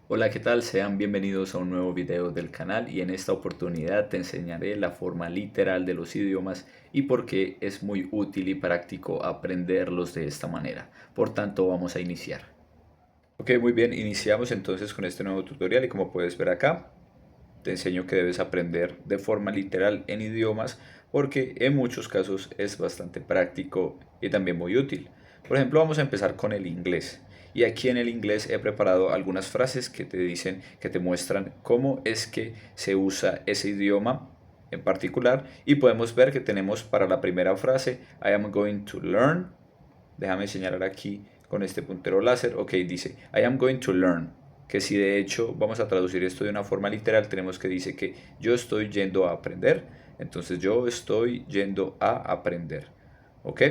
Hola, ¿qué tal? Sean bienvenidos a un nuevo video del canal y en esta oportunidad te enseñaré la forma literal de los idiomas y por qué es muy útil y práctico aprenderlos de esta manera. Por tanto, vamos a iniciar. Ok, muy bien, iniciamos entonces con este nuevo tutorial y como puedes ver acá, te enseño que debes aprender de forma literal en idiomas porque en muchos casos es bastante práctico y también muy útil. Por ejemplo, vamos a empezar con el inglés. Y aquí en el inglés he preparado algunas frases que te dicen, que te muestran cómo es que se usa ese idioma en particular. Y podemos ver que tenemos para la primera frase, I am going to learn. Déjame señalar aquí con este puntero láser. Ok, dice, I am going to learn. Que si de hecho vamos a traducir esto de una forma literal, tenemos que dice que yo estoy yendo a aprender. Entonces yo estoy yendo a aprender. ¿Ok?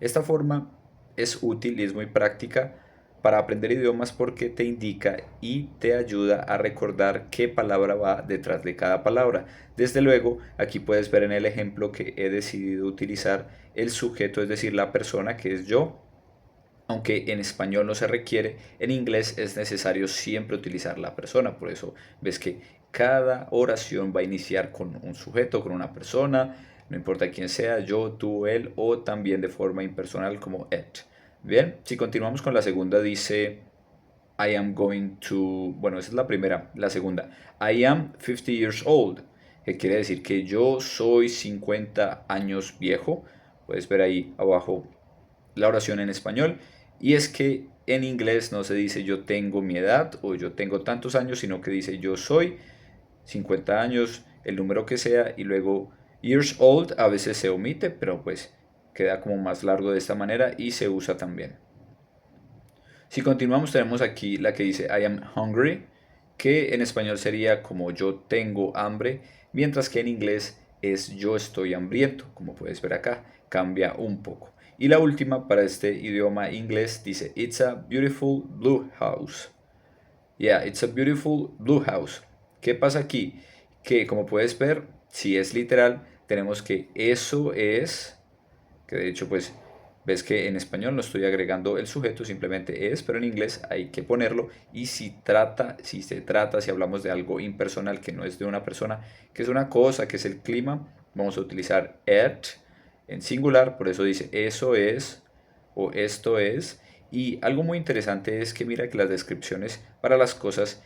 Esta forma es útil y es muy práctica para aprender idiomas porque te indica y te ayuda a recordar qué palabra va detrás de cada palabra. Desde luego, aquí puedes ver en el ejemplo que he decidido utilizar el sujeto, es decir, la persona que es yo. Aunque en español no se requiere, en inglés es necesario siempre utilizar la persona. Por eso ves que cada oración va a iniciar con un sujeto, con una persona, no importa quién sea, yo, tú, él, o también de forma impersonal como it. Bien, si continuamos con la segunda, dice I am going to, bueno, esa es la primera, la segunda, I am 50 years old, que quiere decir que yo soy 50 años viejo. Puedes ver ahí abajo la oración en español. Y es que en inglés no se dice yo tengo mi edad o yo tengo tantos años, sino que dice yo soy 50 años, el número que sea, y luego years old a veces se omite, pero pues queda como más largo de esta manera y se usa también. Si continuamos tenemos aquí la que dice I am hungry, que en español sería como yo tengo hambre, mientras que en inglés es yo estoy hambriento, como puedes ver acá, cambia un poco. Y la última para este idioma inglés dice It's a beautiful blue house. Yeah, it's a beautiful blue house. ¿Qué pasa aquí? Que como puedes ver, si es literal, tenemos que eso es, que de hecho pues ves que en español no estoy agregando el sujeto, simplemente es, pero en inglés hay que ponerlo. Y si hablamos de algo impersonal que no es de una persona, que es una cosa, que es el clima, vamos a utilizar it en singular, por eso dice eso es o esto es. Y algo muy interesante es que mira que las descripciones para las cosas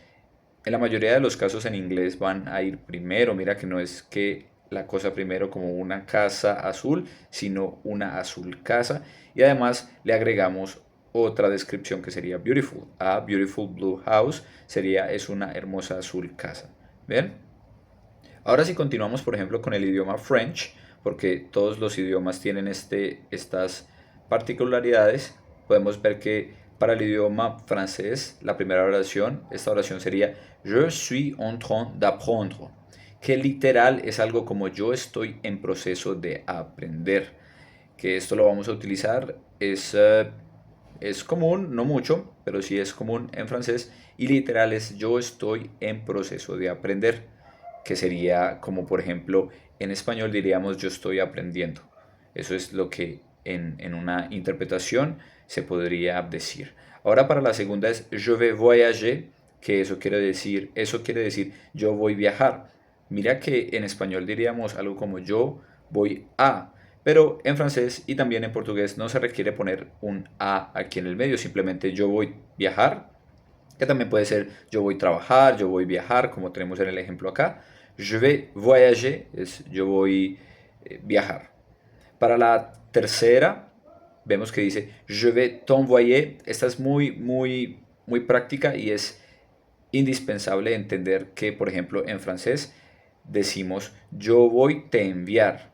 en la mayoría de los casos en inglés van a ir primero. Mira que no es que la cosa primero como una casa azul, sino una azul casa. Y además le agregamos otra descripción que sería beautiful. A beautiful blue house sería es una hermosa azul casa. ¿Bien? Ahora si continuamos por ejemplo con el idioma French, porque todos los idiomas tienen estas particularidades, podemos ver que para el idioma francés, la primera oración, esta oración sería Je suis en train d'apprendre, que literal es algo como yo estoy en proceso de aprender, que esto lo vamos a utilizar, es común, no mucho, pero sí es común en francés, y literal es yo estoy en proceso de aprender, que sería como por ejemplo en español diríamos yo estoy aprendiendo. Eso es lo que en una interpretación se podría decir. Ahora para la segunda es je vais voyager, que eso quiere decir yo voy a viajar. Mira que en español diríamos algo como yo voy a, pero en francés y también en portugués no se requiere poner un a aquí en el medio, simplemente yo voy a viajar, que también puede ser yo voy a trabajar, yo voy a viajar, como tenemos en el ejemplo acá. Je vais voyager es yo voy a viajar. Para la tercera, vemos que dice je vais t'envoyer. Esta es muy práctica y es indispensable entender que, por ejemplo, en francés decimos yo voy te enviar,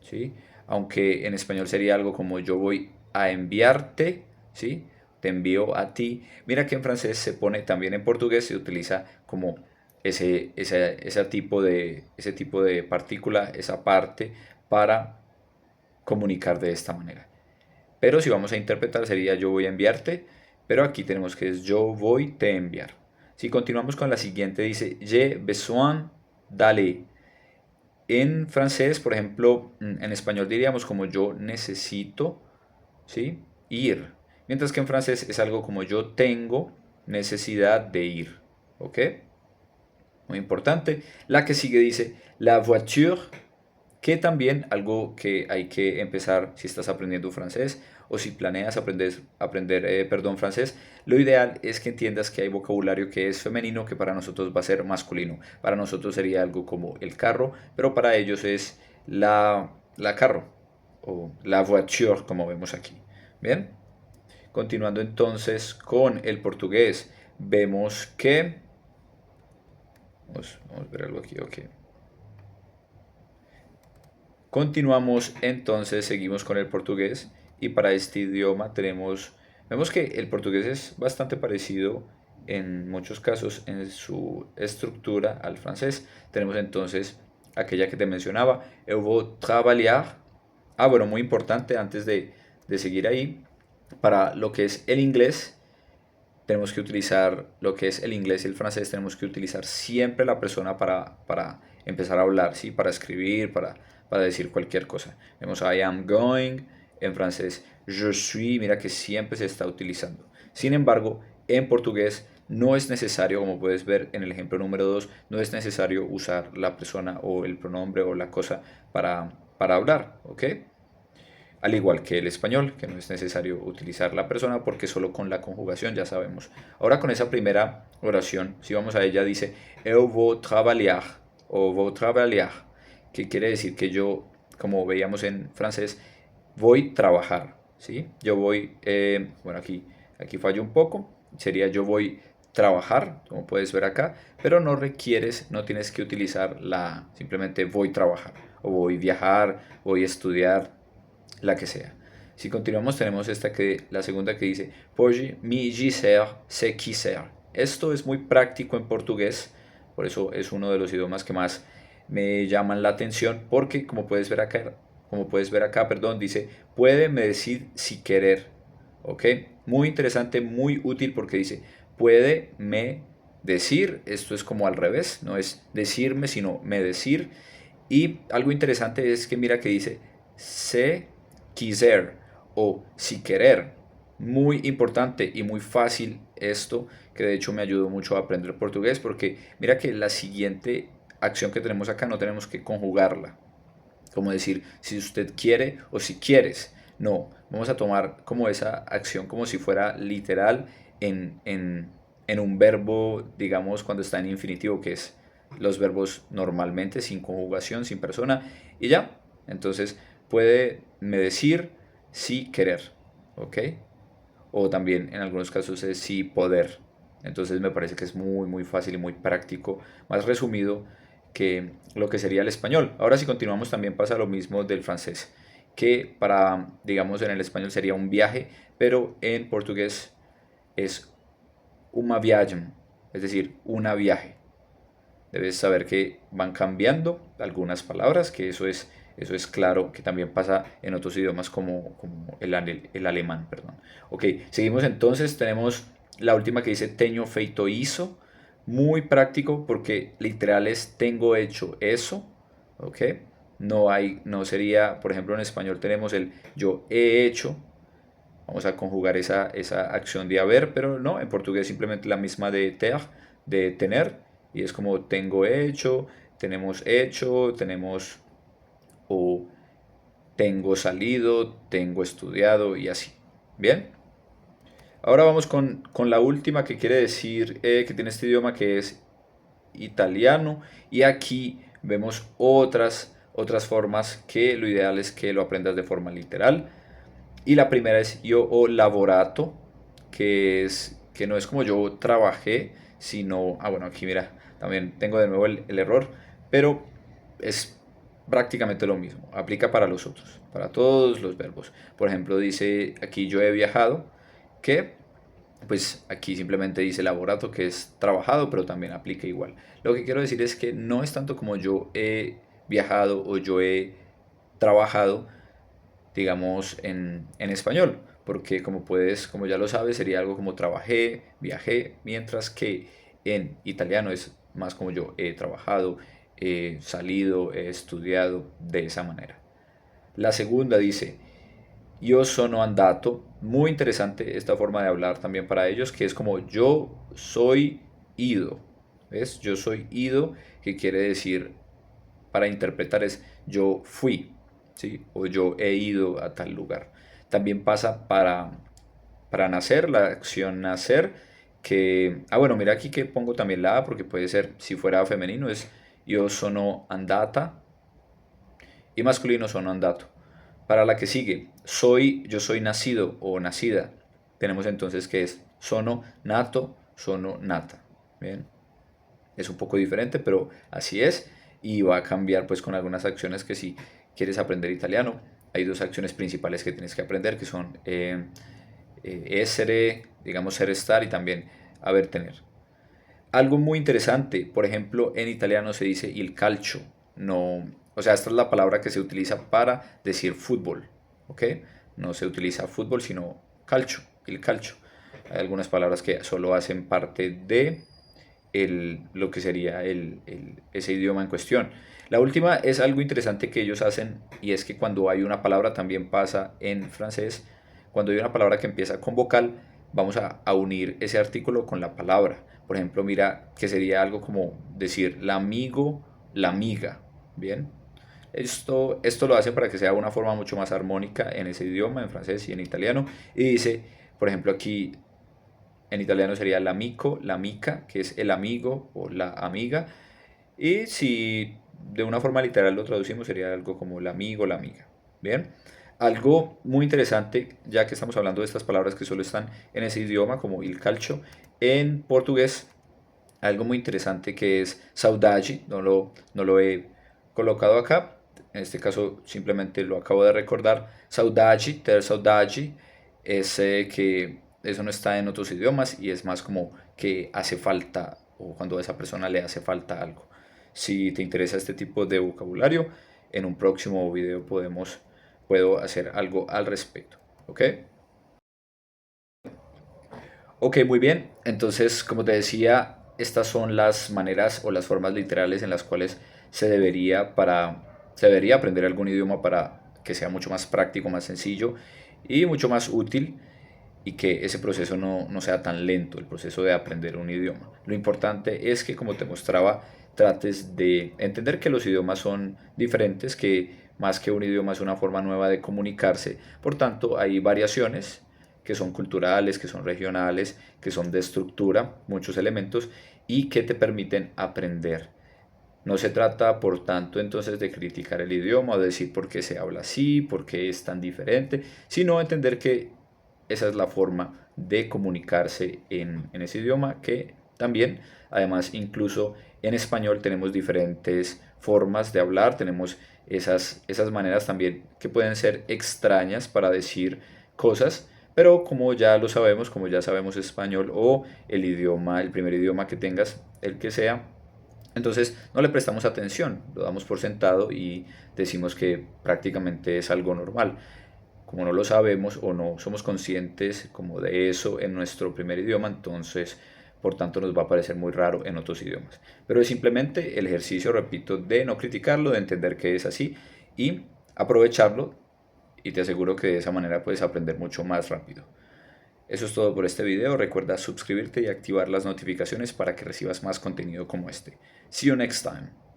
¿sí? Aunque en español sería algo como yo voy a enviarte, ¿sí? Te envío a ti. Mira que en francés se pone, también en portugués se utiliza como ese tipo de partícula, esa parte, para comunicar de esta manera. Pero si vamos a interpretar sería yo voy a enviarte, pero aquí tenemos que es yo voy te enviar. Si continuamos con la siguiente dice j'ai besoin d'aller. En francés, por ejemplo, en español diríamos como yo necesito, ¿sí? Ir. Mientras que en francés es algo como yo tengo necesidad de ir. ¿Ok? Muy importante. La que sigue dice la voiture, que también algo que hay que empezar si estás aprendiendo francés o si planeas aprender francés, lo ideal es que entiendas que hay vocabulario que es femenino que para nosotros va a ser masculino. Para nosotros sería algo como el carro, pero para ellos es la carro o la voiture como vemos aquí. Bien, continuando entonces con el portugués, vemos que... Vamos a ver algo aquí, ok. Continuamos entonces, seguimos con el portugués y para este idioma vemos que el portugués es bastante parecido en muchos casos en su estructura al francés. Tenemos entonces aquella que te mencionaba, eu vou trabalhar. Ah, bueno, muy importante antes de seguir ahí, para lo que es el inglés, tenemos que utilizar lo que es el inglés y el francés, tenemos que utilizar siempre la persona para empezar a hablar, ¿sí? Para escribir, para decir cualquier cosa. Vemos I am going, en francés je suis, mira que siempre se está utilizando. Sin embargo, en portugués no es necesario, como puedes ver en el ejemplo número 2, no es necesario usar la persona o el pronombre o la cosa para hablar, ¿ok? Al igual que el español, que no es necesario utilizar la persona porque solo con la conjugación ya sabemos. Ahora con esa primera oración, si vamos a ella, dice eu vou trabalhar o vou trabalhar, que quiere decir que yo, como veíamos en francés, voy a trabajar, ¿sí? Yo voy, bueno, aquí fallo un poco, sería yo voy a trabajar, como puedes ver acá, pero no tienes que utilizar simplemente voy a trabajar, o voy a viajar, voy a estudiar, la que sea. Si continuamos tenemos la segunda que dice pode me dizer se quiser. Esto es muy práctico en portugués, por eso es uno de los idiomas que más me llaman la atención, porque como puedes ver acá, perdón, dice puede me decir si querer. ¿Ok? Muy interesante, muy útil porque dice puede me decir, esto es como al revés, no es decirme, sino me decir. Y algo interesante es que mira que dice se quiser o si querer. Muy importante y muy fácil esto, que de hecho me ayudó mucho a aprender portugués, porque mira que la siguiente acción que tenemos acá no tenemos que conjugarla, como decir si usted quiere o si quieres. No, vamos a tomar como esa acción como si fuera literal en un verbo, digamos, cuando está en infinitivo, que es los verbos normalmente sin conjugación, sin persona, y ya. Entonces puede me decir sí querer, ¿ok? O también en algunos casos es sí poder. Entonces me parece que es muy muy fácil y muy práctico, más resumido que lo que sería el español. Ahora si continuamos también pasa lo mismo del francés, que digamos, en el español sería un viaje, pero en portugués es uma viagem, es decir, una viaje. Debes saber que van cambiando algunas palabras, que eso es claro, que también pasa en otros idiomas como el alemán, perdón. Ok, seguimos entonces, tenemos la última que dice teño feito hizo, muy práctico porque literal es tengo hecho eso, ok. No sería, por ejemplo en español tenemos el yo he hecho, vamos a conjugar esa acción de haber, pero no, en portugués simplemente la misma de ter, de tener, y es como tengo hecho, tenemos o tengo salido, tengo estudiado y así. Bien, ahora vamos con la última que quiere decir que tiene este idioma que es italiano, y aquí vemos otras formas que lo ideal es que lo aprendas de forma literal. Y la primera es yo o lavorato, que no es como yo trabajé, sino, bueno, aquí mira, también tengo de nuevo el error, pero es prácticamente lo mismo, aplica para los otros, para todos los verbos. Por ejemplo, dice aquí yo he viajado, que pues aquí simplemente dice laborato, que es trabajado, pero también aplica igual. Lo que quiero decir es que no es tanto como yo he viajado o yo he trabajado, digamos, en español, porque como ya lo sabes, sería algo como trabajé, viajé, mientras que en italiano es más como yo he trabajado, he salido, he estudiado de esa manera. La segunda dice, Io sono andato. Muy interesante esta forma de hablar también para ellos, que es como yo soy ido. ¿Ves? Yo soy ido, que quiere decir, para interpretar es yo fui, ¿sí? O yo he ido a tal lugar. También pasa para nacer, la acción nacer, que, bueno, mira aquí que pongo también la A, porque puede ser, si fuera femenino, es io sono andata, y masculino sono andato. Para la que sigue, soy, yo soy nacido o nacida, tenemos entonces que es sono nato, sono nata. Bien, es un poco diferente, pero así es, y va a cambiar pues con algunas acciones que si quieres aprender italiano, hay dos acciones principales que tienes que aprender, que son essere, digamos ser, estar, y también haber, tener. Algo muy interesante, por ejemplo, en italiano se dice il calcio, no, o sea, esta es la palabra que se utiliza para decir fútbol, ¿ok? No se utiliza fútbol, sino calcio, il calcio. Hay algunas palabras que solo hacen parte de lo que sería ese idioma en cuestión. La última es algo interesante que ellos hacen, y es que cuando hay una palabra, también pasa en francés, cuando hay una palabra que empieza con vocal, vamos a unir ese artículo con la palabra. Por ejemplo, mira que sería algo como decir la amigo, la amiga. Bien, esto lo hace para que sea una forma mucho más armónica en ese idioma, en francés y en italiano. Y dice, por ejemplo, aquí en italiano sería l'amico, l'amica, que es el amigo o la amiga. Y si de una forma literal lo traducimos, sería algo como el amigo, la amiga. Bien. Algo muy interesante, ya que estamos hablando de estas palabras que solo están en ese idioma, como il calcio, en portugués, algo muy interesante que es saudade, no lo he colocado acá, en este caso simplemente lo acabo de recordar. Saudade, ter saudade, es que eso no está en otros idiomas y es más como que hace falta, o cuando a esa persona le hace falta algo. Si te interesa este tipo de vocabulario, en un próximo video puedo hacer algo al respecto. ¿Ok? Ok, muy bien. Entonces, como te decía, estas son las maneras o las formas literales en las cuales se debería aprender algún idioma para que sea mucho más práctico, más sencillo y mucho más útil, y que ese proceso no sea tan lento, el proceso de aprender un idioma. Lo importante es que, como te mostraba, trates de entender que los idiomas son diferentes, que más que un idioma es una forma nueva de comunicarse. Por tanto, hay variaciones que son culturales, que son regionales, que son de estructura, muchos elementos, y que te permiten aprender. No se trata, por tanto, entonces de criticar el idioma o de decir por qué se habla así, por qué es tan diferente, sino entender que esa es la forma de comunicarse en ese idioma, que también, además, incluso en español tenemos diferentes formas de hablar, tenemos esas maneras también que pueden ser extrañas para decir cosas, pero como ya lo sabemos, como ya sabemos español o el idioma, el primer idioma que tengas, el que sea, entonces no le prestamos atención, lo damos por sentado y decimos que prácticamente es algo normal. Como no lo sabemos o no somos conscientes como de eso en nuestro primer idioma, entonces por tanto nos va a parecer muy raro en otros idiomas. Pero es simplemente el ejercicio, repito, de no criticarlo, de entender que es así y aprovecharlo, y te aseguro que de esa manera puedes aprender mucho más rápido. Eso es todo por este video. Recuerda suscribirte y activar las notificaciones para que recibas más contenido como este. See you next time.